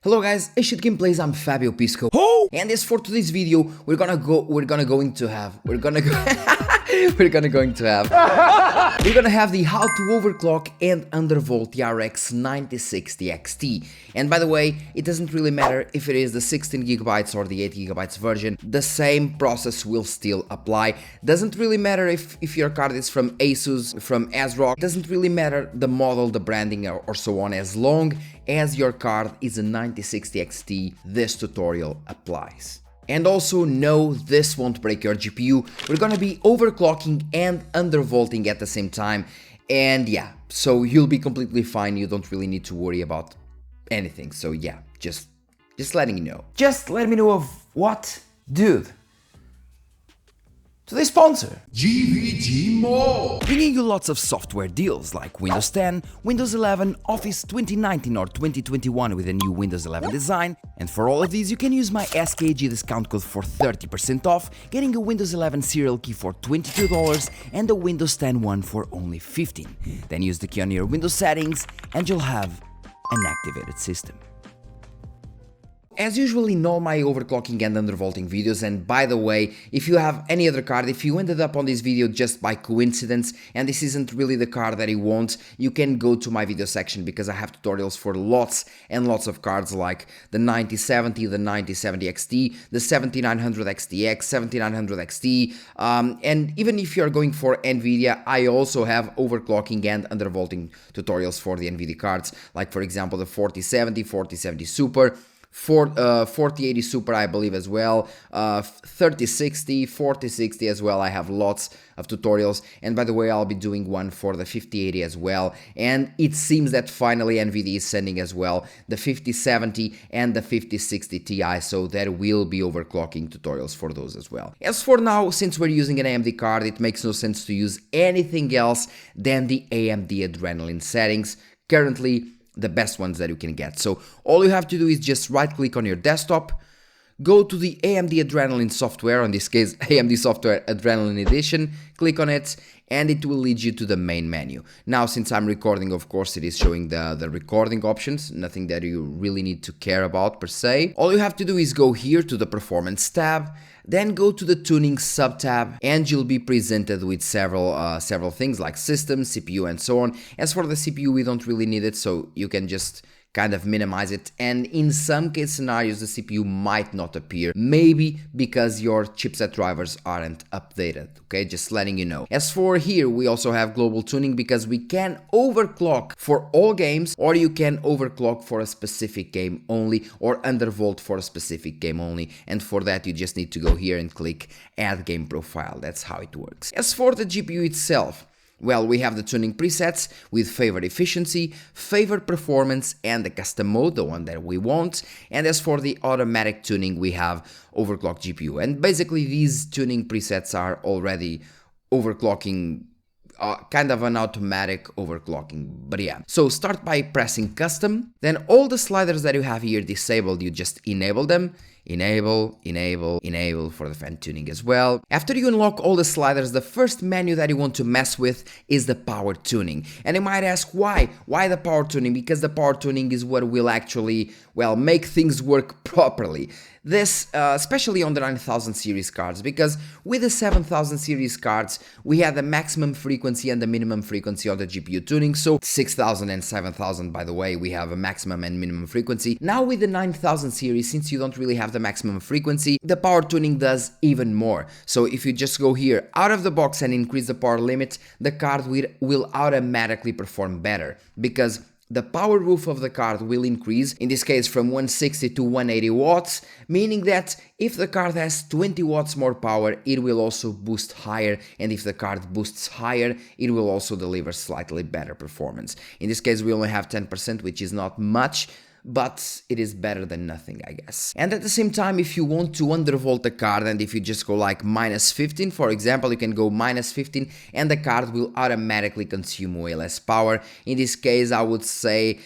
Hello guys, ASUS Gameplays, I'm Fabio Pisco. Oh! And as for today's video, we're gonna have the how to overclock and undervolt the RX 9060 XT. And by the way, it doesn't really matter if it is the 16GB or the 8GB version, the same process will still apply. Doesn't really matter if your card is from Asus, from ASRock, doesn't really matter the model, the branding or so on, as long as your card is a 9060 XT, this tutorial applies. And also, no, this won't break your GPU. We're gonna be overclocking and undervolting at the same time. And yeah, so you'll be completely fine. You don't really need to worry about anything. So yeah, just letting you know. Just let me know of what? Dude. Today's sponsor, GVG Mall, bringing you lots of software deals like Windows 10, Windows 11, Office 2019 or 2021 with a new Windows 11 design. And for all of these, you can use my SKG discount code for 30% off, getting a Windows 11 serial key for $22 and a Windows 10 one for only $15. Then use the key on your Windows settings and you'll have an activated system. As usual in all my overclocking and undervolting videos, and by the way, if you have any other card, if you ended up on this video just by coincidence and this isn't really the card that you want, you can go to my video section because I have tutorials for lots and lots of cards like the 9070, the 9070 XT, the 7900 XTX, 7900 XT, and even if you're going for Nvidia, I also have overclocking and undervolting tutorials for the Nvidia cards, like for example the 4070, 4070 Super, 4080 Super I believe as well, 3060, 4060 as well. I have lots of tutorials, and by the way I'll be doing one for the 5080 as well, and it seems that finally NVIDIA is sending as well the 5070 and the 5060 Ti, so there will be overclocking tutorials for those as well. As for now, since we're using an AMD card, it makes no sense to use anything else than the AMD Adrenalin settings, currently the best ones that you can get. So all you have to do is just right click on your desktop, go to the AMD Adrenalin software, in this case AMD software Adrenalin edition, click on it and it will lead you to the main menu. Now since I'm recording, of course it is showing the recording options, nothing that you really need to care about per se. All you have to do is go here to the performance tab, then go to the tuning sub-tab and you'll be presented with several things like system, CPU and so on. As for the CPU, we don't really need it, so you can just kind of minimize it, and in some case scenarios the CPU might not appear, maybe because your chipset drivers aren't updated, okay, just letting you know. As for here, we also have global tuning because we can overclock for all games, or you can overclock for a specific game only, or undervolt for a specific game only, and for that you just need to go here and click add game profile. That's how it works. As for the GPU itself, well, we have the tuning presets with favored efficiency, favored performance and the custom mode, the one that we want. And as for the automatic tuning, we have overclock GPU. And basically these tuning presets are already overclocking, kind of an automatic overclocking, but yeah. So start by pressing custom, then all the sliders that you have here disabled, you just enable them. Enable for the fan tuning as well. After you unlock all the sliders, the first menu that you want to mess with is the power tuning. And you might ask why? Why the power tuning? Because the power tuning is what will actually, well, make things work properly. This, especially on the 9000 series cards, because with the 7000 series cards, we had the maximum frequency and the minimum frequency on the GPU tuning, so 6000 and 7000, by the way, we have a maximum and minimum frequency. Now with the 9000 series, since you don't really have the maximum frequency, the power tuning does even more. So if you just go here out of the box and increase the power limit, the card will automatically perform better, because the power roof of the card will increase, in this case from 160 to 180 watts, meaning that if the card has 20 watts more power, it will also boost higher, and if the card boosts higher, it will also deliver slightly better performance. In this case we only have 10%, which is not much, but it is better than nothing, I guess. And at the same time, if you want to undervolt the card, and if you just go like -15, for example, you can go -15 and the card will automatically consume way less power. In this case, I would say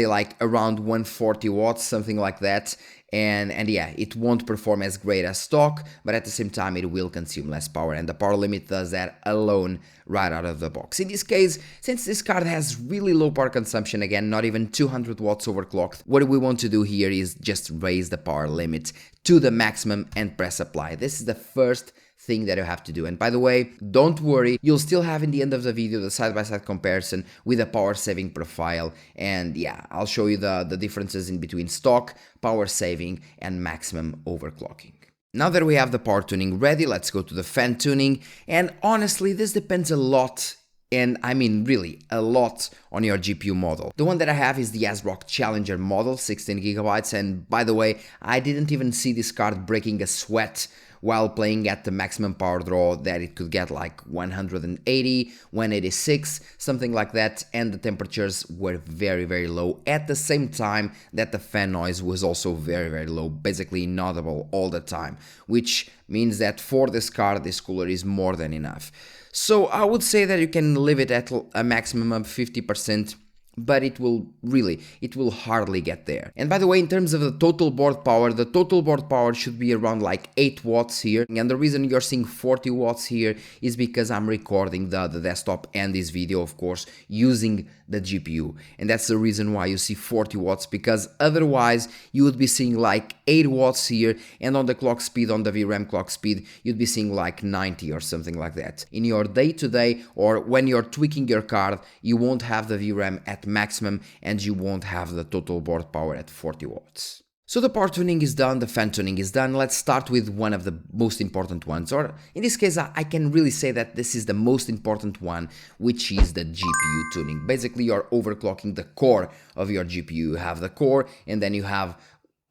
like around 140 watts, something like that. And yeah, it won't perform as great as stock, but at the same time it will consume less power, and the power limit does that alone right out of the box. In this case, since this card has really low power consumption, again, not even 200 watts overclocked, what we want to do here is just raise the power limit to the maximum and press apply. This is the first thing that you have to do. And by the way, don't worry, you'll still have in the end of the video the side-by-side comparison with a power saving profile, and yeah, I'll show you the differences in between stock, power saving and maximum overclocking. Now that we have the power tuning ready, let's go to the fan tuning, and honestly this depends a lot, and I mean really a lot, on your GPU model. The one that I have is the ASRock Challenger model, 16GB, and by the way, I didn't even see this card breaking a sweat while playing at the maximum power draw that it could get, like 180, 186, something like that, and the temperatures were very low at the same time that the fan noise was also very low, basically inaudible all the time, which means that for this card this cooler is more than enough. So I would say that you can leave it at a maximum of 50%, but it will hardly get there. And by the way, in terms of the total board power should be around like 8 watts here, and the reason you're seeing 40 watts here is because I'm recording the desktop and this video, of course, using the GPU, and that's the reason why you see 40 watts, because otherwise you would be seeing like 8 watts here, and on the clock speed, on the VRAM clock speed, you'd be seeing like 90 or something like that. In your day-to-day or when you're tweaking your card, you won't have the VRAM at maximum and you won't have the total board power at 40 watts. So the power tuning is done, the fan tuning is done. Let's start with one of the most important ones, or in this case I can really say that this is the most important one, which is the GPU tuning. Basically you're overclocking the core of your GPU. You have the core and then you have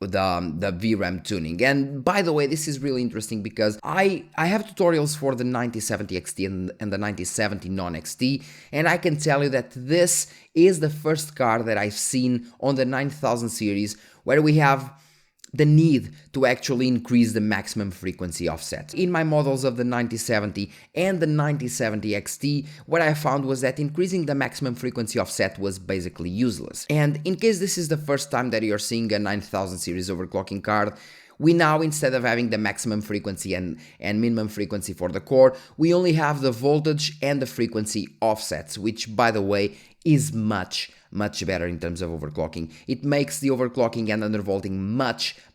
the VRAM tuning. And by the way, this is really interesting because I have tutorials for the 9070 XT and the 9070 non-XT, and I can tell you that this is the first card that I've seen on the 9000 series where we have the need to actually increase the maximum frequency offset. In my models of the 9070 and the 9070 XT, what I found was that increasing the maximum frequency offset was basically useless. And in case this is the first time that you're seeing a 9000 series overclocking card, we now, instead of having the maximum frequency and minimum frequency for the core, we only have the voltage and the frequency offsets, which by the way is much better in terms of overclocking. It makes the overclocking and undervolting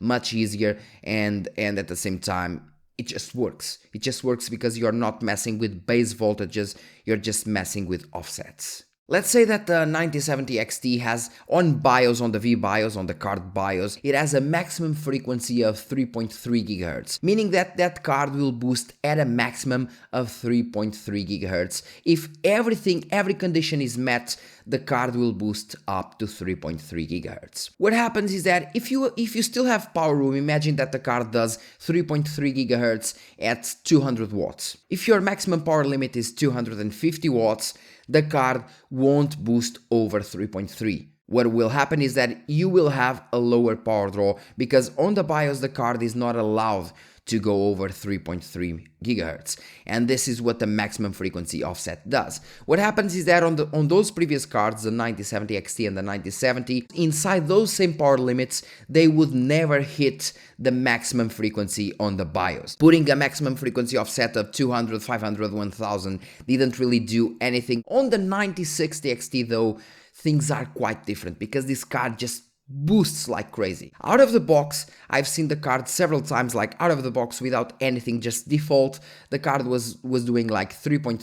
much easier, and at the same time it just works. It just works because you're not messing with base voltages, you're just messing with offsets. Let's say that the 9070 XT has on BIOS, on the VBIOS, on the card BIOS, it has a maximum frequency of 3.3 GHz, meaning that that card will boost at a maximum of 3.3 GHz. If every condition is met, the card will boost up to 3.3 GHz. What happens is that if you still have power room, imagine that the card does 3.3 GHz at 200 watts. If your maximum power limit is 250 watts, the card won't boost over 3.3. What will happen is that you will have a lower power draw because on the BIOS the card is not allowed to go over 3.3 GHz, and this is what the maximum frequency offset does. What happens is that on those previous cards, the 9070 XT and the 9070, inside those same power limits, they would never hit the maximum frequency on the BIOS. Putting a maximum frequency offset of 200, 500, 1000 didn't really do anything. On the 9060 XT though, things are quite different because this card just boosts like crazy. Out of the box, I've seen the card several times, like out of the box without anything, just default, the card was doing like 3.3,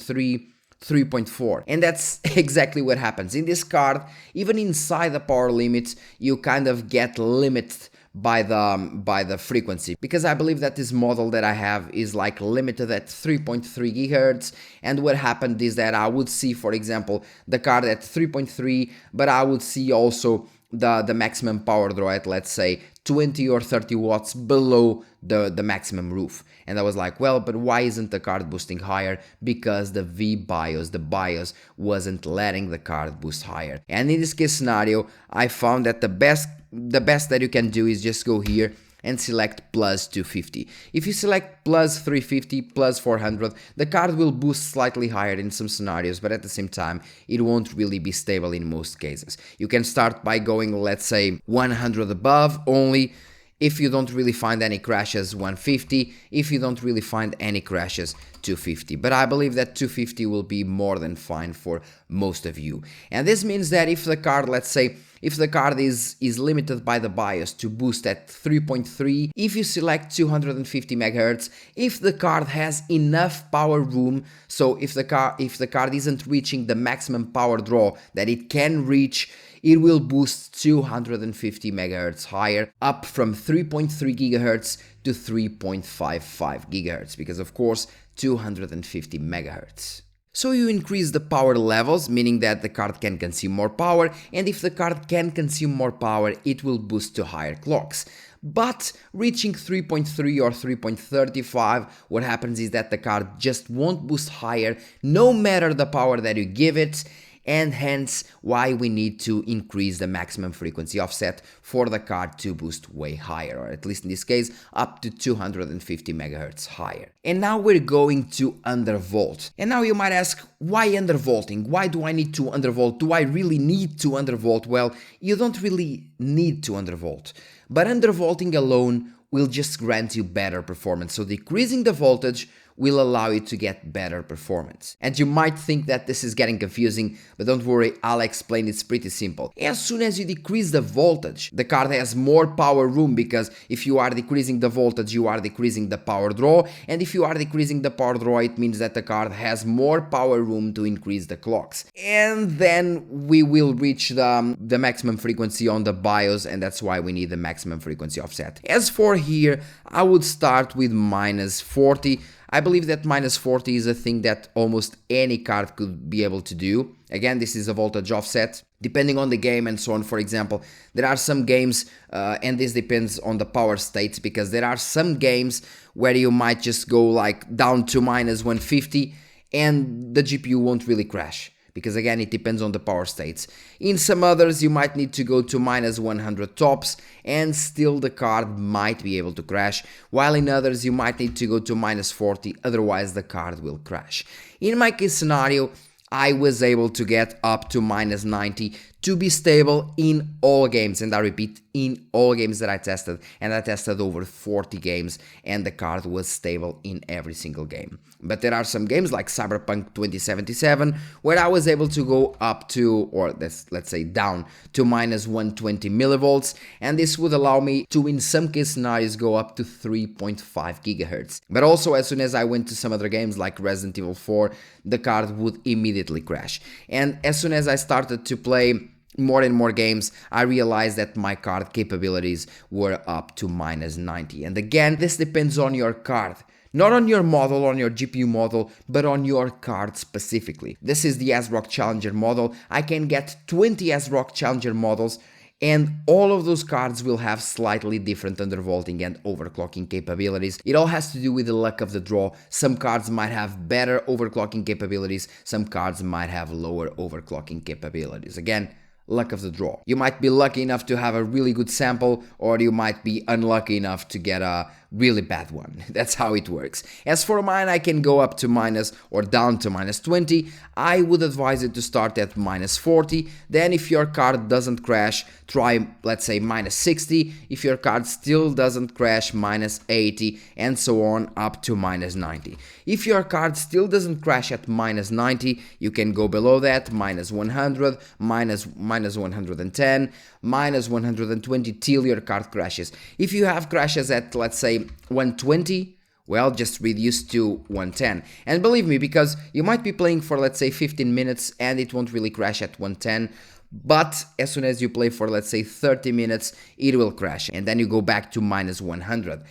3.4, and that's exactly what happens. In this card, even inside the power limits, you kind of get limited by the frequency, because I believe that this model that I have is like limited at 3.3 GHz, and what happened is that I would see, for example, the card at 3.3, but I would see also the maximum power draw at, let's say, 20 or 30 watts below the maximum roof. And I was like, well, but why isn't the card boosting higher? Because the VBIOS, the BIOS, wasn't letting the card boost higher. And in this case scenario, I found that the best that you can do is just go here and select plus 250. If you select plus 350, plus 400, the card will boost slightly higher in some scenarios, but at the same time, it won't really be stable in most cases. You can start by going, let's say, 100 above only, If you don't really find any crashes, 150. If you don't really find any crashes, 250. But I believe that 250 will be more than fine for most of you. And this means that if the card, let's say, if the card is limited by the BIOS to boost at 3.3, if you select 250 MHz, if the card has enough power room, so if the card isn't reaching the maximum power draw that it can reach, it will boost 250 MHz higher, up from 3.3 GHz to 3.55 GHz, because of course 250 MHz. So you increase the power levels, meaning that the card can consume more power, and if the card can consume more power, it will boost to higher clocks. But reaching 3.3 or 3.35, what happens is that the card just won't boost higher, no matter the power that you give it, and hence why we need to increase the maximum frequency offset for the card to boost way higher, or at least in this case up to 250 MHz higher. And now we're going to undervolt. And now you might ask, why undervolting? Why do I need to undervolt? Do I really need to undervolt? Well, you don't really need to undervolt, but undervolting alone will just grant you better performance. So decreasing the voltage will allow you to get better performance. And you might think that this is getting confusing, but don't worry, I'll explain. It's pretty simple. As soon as you decrease the voltage, the card has more power room, because if you are decreasing the voltage, you are decreasing the power draw, and if you are decreasing the power draw, it means that the card has more power room to increase the clocks. And then we will reach the maximum frequency on the BIOS, and that's why we need the maximum frequency offset. As for here, I would start with -40. I believe that -40 is a thing that almost any card could be able to do. Again, this is a voltage offset, depending on the game and so on. For example, there are some games, and this depends on the power states, because there are some games where you might just go like down to -150 and the GPU won't really crash, because again, it depends on the power states. In some others, you might need to go to -100 tops and still the card might be able to crash, while in others you might need to go to -40, otherwise the card will crash. In my case scenario, I was able to get up to -90 to be stable in all games, and I repeat, in all games that I tested, and I tested over 40 games, and the card was stable in every single game. But there are some games like Cyberpunk 2077 where I was able to go up to, or let's say down to -120 millivolts, and this would allow me to, in some case scenarios, go up to 3.5 gigahertz. But also, as soon as I went to some other games like Resident Evil 4, the card would immediately crash. And as soon as I started to play more and more games, I realized that my card capabilities were up to -90. And again, this depends on your card. Not on your model, on your GPU model, but on your card specifically. This is the ASRock Challenger model. I can get 20 ASRock Challenger models, and all of those cards will have slightly different undervolting and overclocking capabilities. It all has to do with the luck of the draw. Some cards might have better overclocking capabilities, some cards might have lower overclocking capabilities. Again, luck of the draw. You might be lucky enough to have a really good sample, or you might be unlucky enough to get a really bad one. That's how it works. As for mine, I can go up to minus or down to -20. I would advise you to start at -40. Then if your card doesn't crash, try, let's say, -60. If your card still doesn't crash, -80, and so on up to -90. If your card still doesn't crash at -90, you can go below that, -100, -110, -120 till your card crashes. If you have crashes at, let's say, 120, well, just reduce to 110. And believe me, because you might be playing for, let's say, 15 minutes and it won't really crash at 110, but as soon as you play for, let's say, 30 minutes, it will crash, and then you go back to -100.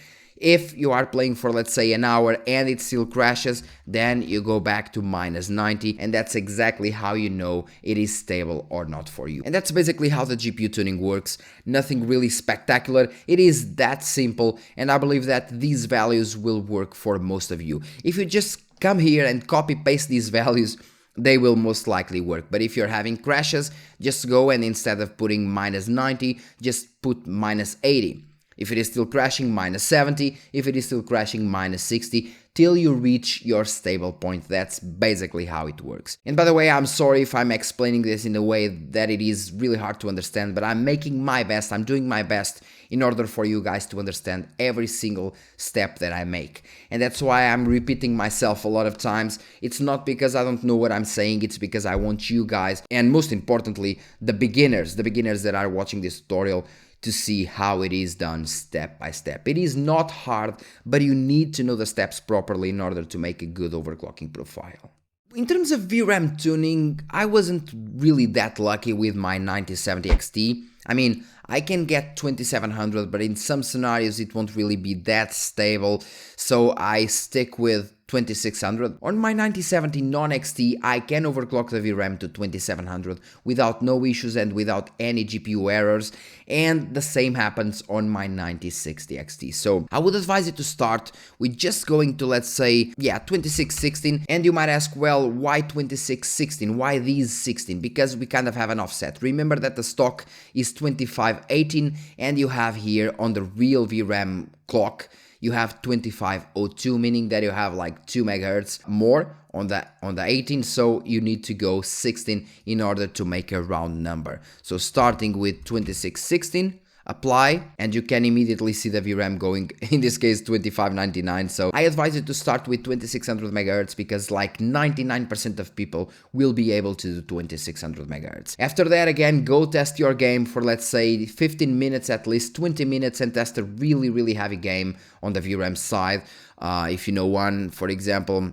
If you are playing for, let's say, an hour and it still crashes, then you go back to -90, and that's exactly how you know it is stable or not for you. And that's basically how the GPU tuning works. Nothing really spectacular, it is that simple, and I believe that these values will work for most of you. If you just come here and copy paste these values, they will most likely work. But if you're having crashes, just go and instead of putting -90, just put -80. If it is still crashing, -70, if it is still crashing, -60, till you reach your stable point. That's basically how it works. And by the way, I'm sorry if I'm explaining this in a way that it is really hard to understand, but I'm making my best, I'm doing my best in order for you guys to understand every single step that I make. And that's why I'm repeating myself a lot of times. It's not because I don't know what I'm saying, it's because I want you guys, and most importantly, the beginners that are watching this tutorial, to see how it is done step by step. It is not hard, but you need to know the steps properly in order to make a good overclocking profile. In terms of VRAM tuning, I wasn't really that lucky with my 9070 XT. I mean, I can get 2700, but in some scenarios it won't really be that stable, so I stick with 2600. On my 9070 non-XT, I can overclock the VRAM to 2700 without no issues and without any GPU errors, and the same happens on my 9060 XT. So I would advise you to start with just going to, let's say, 2616, and you might ask, well, why 2616? Why these 16? Because we kind of have an offset. Remember that the stock is 2518, and you have here on the real VRAM clock, you have 2502, meaning that you have like 2 MHz more on the 18, so you need to go 16 in order to make a round number. So starting with 2616, apply, and you can immediately see the VRAM going, in this case 2599. So I advise you to start with 2600 MHz because like 99% of people will be able to do 2600 MHz. After that, again, go test your game for, let's say, 15 minutes at least, 20 minutes, and test a really heavy game on the VRAM side. If you know one, for example,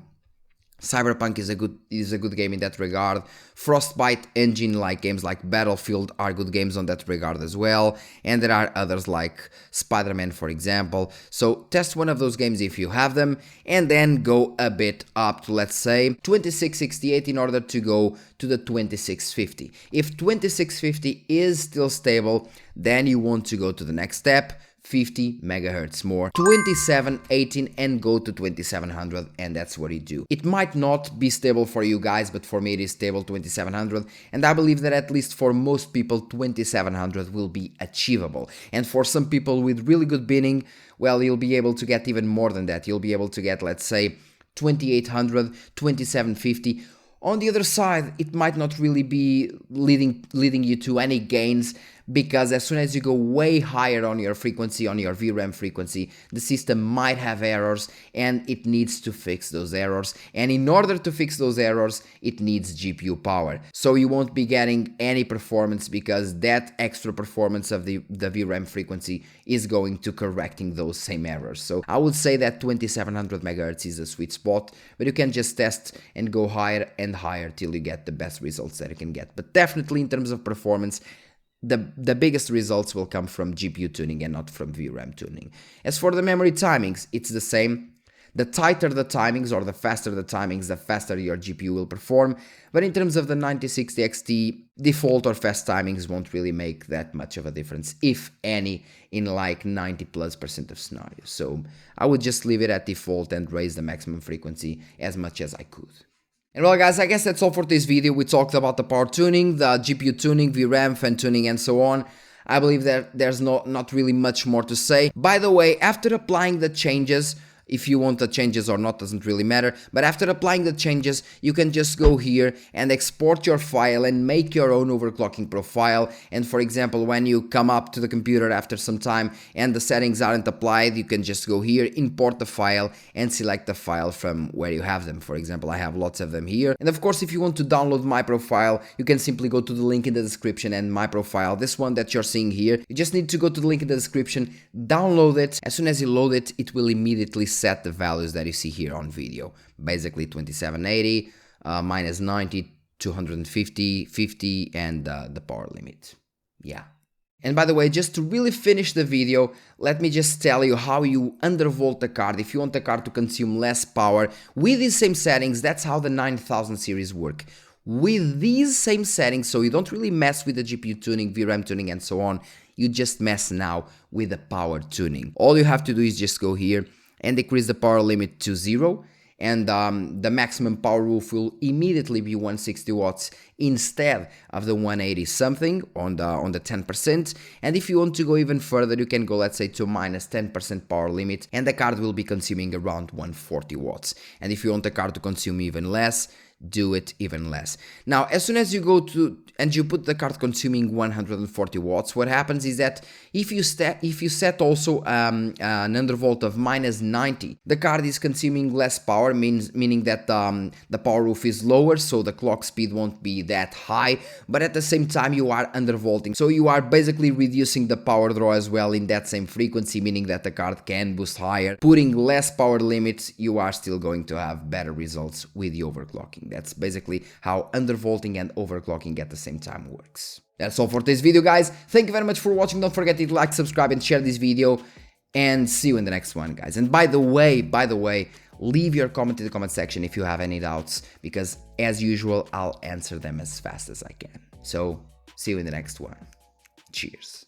Cyberpunk is a good game in that regard. Frostbite engine like games like Battlefield are good games on that regard as well, and there are others like Spider-Man, for example. So test one of those games if you have them, and then go a bit up to, let's say, 2668 in order to go to the 2650. If 2650 is still stable, then you want to go to the next step, 50 MHz more, 2718, and go to 2700, and that's what you do. It might not be stable for you guys, but for me it is stable, 2700, and I believe that at least for most people 2700 will be achievable. And for some people with really good binning, well, you'll be able to get even more than that. You'll be able to get, let's say, 2800, 2750. On the other side, it might not really be leading you to any gains, because as soon as you go way higher on your frequency, on your VRAM frequency, the system might have errors and it needs to fix those errors. And in order to fix those errors, it needs GPU power. So you won't be getting any performance because that extra performance of the VRAM frequency is going to correcting those same errors. So I would say that 2700 MHz is a sweet spot, but you can just test and go higher and higher till you get the best results that you can get. But definitely in terms of performance, the biggest results will come from GPU tuning and not from VRAM tuning. As for the memory timings, it's the same. The tighter the timings or the faster the timings, the faster your GPU will perform. But in terms of the 9060 XT, default or fast timings won't really make that much of a difference, if any, in like 90+% of scenarios. So I would just leave it at default and raise the maximum frequency as much as I could. And well guys, I guess that's all for this video. We talked about the power tuning, the GPU tuning, VRAM, fan tuning, and so on. I believe that there's not really much more to say. By the way, after applying the changes, if you want the changes or not doesn't really matter, but after applying the changes, you can just go here and export your file and make your own overclocking profile. And for example, when you come up to the computer after some time and the settings aren't applied, you can just go here, import the file, and select the file from where you have them. For example, I have lots of them here. And of course, if you want to download my profile, you can simply go to the link in the description, and my profile, this one that you're seeing here, you just need to go to the link in the description, download it. As soon as you load it, it will immediately set the values that you see here on video. Basically 2780, minus 90, 250, 50, and the power limit. Yeah. And by the way, just to really finish the video, let me just tell you how you undervolt the card. If you want the card to consume less power with these same settings, that's how the 9000 series work. With these same settings, so you don't really mess with the GPU tuning, VRAM tuning, and so on. You just mess now with the power tuning. All you have to do is just go here and decrease the power limit to 0, and the maximum power roof will immediately be 160 watts, instead of the 180 something on the 10%. And if you want to go even further, you can go, let's say, to minus 10% power limit, and the card will be consuming around 140 watts. And if you want the card to consume even less, do it even less. Now, as soon as you go to and you put the card consuming 140 watts, what happens is that if you set also an undervolt of minus 90, the card is consuming less power, meaning that the power roof is lower, so the clock speed won't be that high, but at the same time you are undervolting, so you are basically reducing the power draw as well in that same frequency, meaning that the card can boost higher. Putting less power limits, you are still going to have better results with the overclocking. That's basically how undervolting and overclocking at the same time works. That's all for this video, guys. Thank you very much for watching. Don't forget to like, subscribe, and share this video, and see you in the next one, guys. And by the way, leave your comment in the comment section if you have any doubts, because as usual, I'll answer them as fast as I can. So, see you in the next one. Cheers.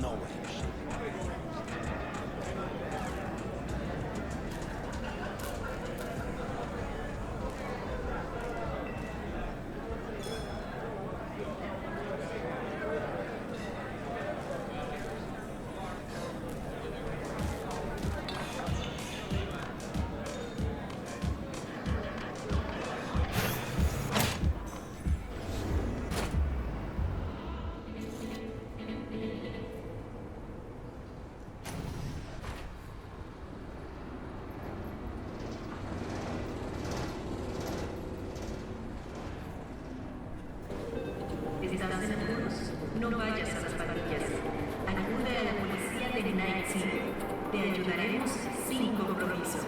No way. No vayas a las pandillas. Acude a la policía de NZXT. Te ayudaremos sin compromiso.